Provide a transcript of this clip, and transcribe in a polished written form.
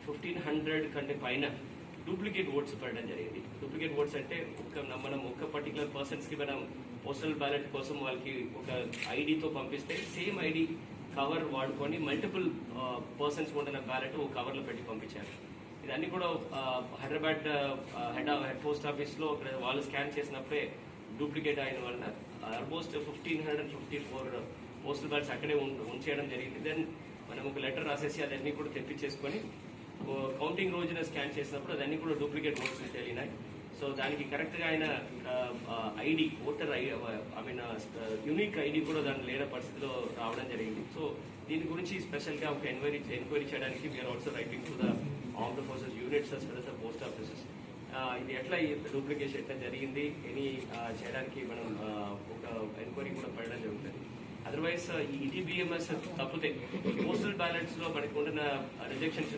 1500 కంటే పైన duplicate oats పడడం జరిగింది. డూప్లికేట్ ఓట్స్ అంటే మనం ఒక పర్టికులర్ పర్సన్స్ కి మనం పోస్టల్ బ్యాలెట్ కోసం వాళ్ళకి ఒక ఐడితో పంపిస్తే సేమ్ ఐడి కవర్ వాడుకొని మల్టిపుల్ పర్సన్స్ ఉంటున్న బ్యాలెట్ ఒక కవర్ లో పెట్టి పంపించారు. ఇదన్నీ కూడా హైదరాబాద్ హెడ్ పోస్ట్ ఆఫీస్ లో వాళ్ళు స్కాన్ చేసినప్పుడే డూప్లికేట్ అయిన వలన ఆల్మోస్ట్ 1554 పోస్టల్ బ్యాలెట్స్ అక్కడే ఉంచేయడం జరిగింది. దెన్ మనం ఒక లెటర్ రాసేసి అదన్నీ కూడా తెప్పించేసుకొని కౌంటింగ్ రోజున స్కాన్ చేసినప్పుడు అదన్నీ కూడా డూప్లికేట్ ఓట్స్ తెలియనాయి. సో దానికి కరెక్ట్ గా ఆయన ఐడి ఓటర్ యూనిక్ ఐడి కూడా దాని లేని పరిస్థితిలో రావడం జరిగింది. సో దీని గురించి స్పెషల్ గా ఒక ఎంక్వైరీ చేయడానికి we are also writing to the armed forces units as well as the post offices. ఇది ఎట్లా ఈ డూప్లికేషన్ ఎట్లా జరిగింది అని చేయడానికి మనం ఒక ఎంక్వైరీ కూడా పడడం జరుగుతుంది. అదర్వైజ్ ఈ ఈటీబీఎంఎస్ తప్పితే పోస్టల్ బ్యాలెట్స్ లో మనకు ఉంటున్న రిజెక్షన్స్